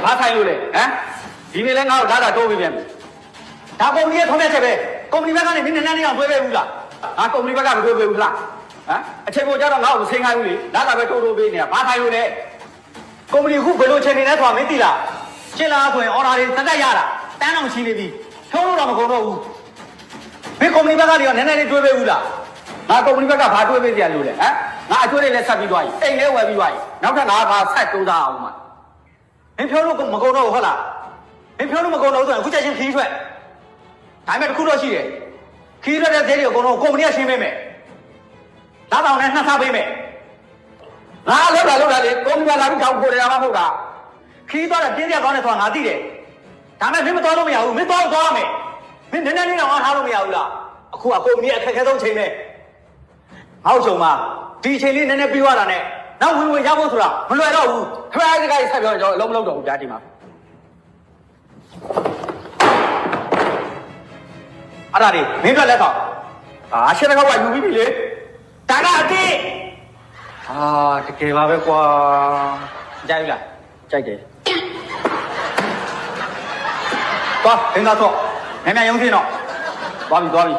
ဘာဆိုင်လို့လဲဟမ်ဒီနေ့လဲငါ့ကိုဒါတိုးပြီးပြန်ဒါကုမ္ပဏီရဲ့ထုံးတဲ့ချက်ပဲကုမ္ပဏီဘက်ကနေမင်းနဲ့နဲ့အောင်တွေးပေးဘူးလားငါကုမ္ပဏီဘက်ကမတွေးပေးဘူးလားဟမ်အချိန်ပေါ်ကြတော့ငါ့ကိုဆင်းခိုင်းဘူးလေဒါပဲတိုးပေးနေတာဘာဆိုင်လို့လဲကုမ္ပဏီခုဘယ်လိုချိန်နေလဲဆိုတာမင်းသိလားရှင်းလားဆိုရင်အော်ဒါတွေတက်ရတာတန်းအောင်ချီနေပြီဖြုံးလို့တော့မကုန်တော့ဘူးမင်းကုမ္ပဏီဘက်ကနေရောနည်းနည်းလေးတွေးပေးဘူးလားငါကုမ္ပဏီဘက်ကဘာတွေးပေးကြလို့လဲဟမ်ငါအကျွေးလေးလည်းဆက်ပြီးသွားပြီအိမ်လေးဝယ်ပြီးသွားပြီနောက်ထပ်ငါဘာဆက်တိုးသားအောင်မှာမင်းဖြုံးလို့မကုန်တော့ဘူးဟုတ်လားမင်းဖြုံးလို့မကုန်တော့ဘူးဆိုရင်အခုချက်ချင်းခီးထွက်ဒါပေမဲ့တစ်ခုတော့ရှိတယ်ခီးထွက်တဲ့သေးတွေအကုန်လုံးကုမ္ပဏီကရှင်းပေးမယ်ဒါတောင်နဲ့နှက်ထားပေးမယ်ငါလောက်တာလေကုမ္ပဏီကလာပြီးတောင်းပို့တယ်မှာမဟုတ်တာခီးသွားတဲ့တင်းပြကောင်းတယ်ဆိုတာငါသိတယ်ဒါပေမဲ့မင်းမတော်လို့မရဘူးမင်းတော်ရမယ်မင်းနည်းနည်းလေးတော့အားထားလို့မရဘူးလားအခုကကုမ္ပဏီအခက်အခဲဆုံးချိန်ပဲဟောက်ချုံမှာဒီချိန်လေးနည်းနည်းပြီးသွားတာနဲ့နောက်ဝင်ရဖို့ဆိုတာမလွယ်တော့ဘူးခရိုင်းတကကြီးဆက်ပြောကျွန်တော်အလုံးမလုံးတော့ဘူးဗျာဒီမှာအဲ့ဒါတွေမင်းတို့လက်ဆောင်ရှင်းတဲ့ကောက်ကယူပြီးပြီလေဒါကအတိတကယ်ပါပဲကွာကြိုက်လားကြိုက်တယ်သွားဒင်းသားတော့မြန်မြန်ရုံးစင်းတော့သွားပြီ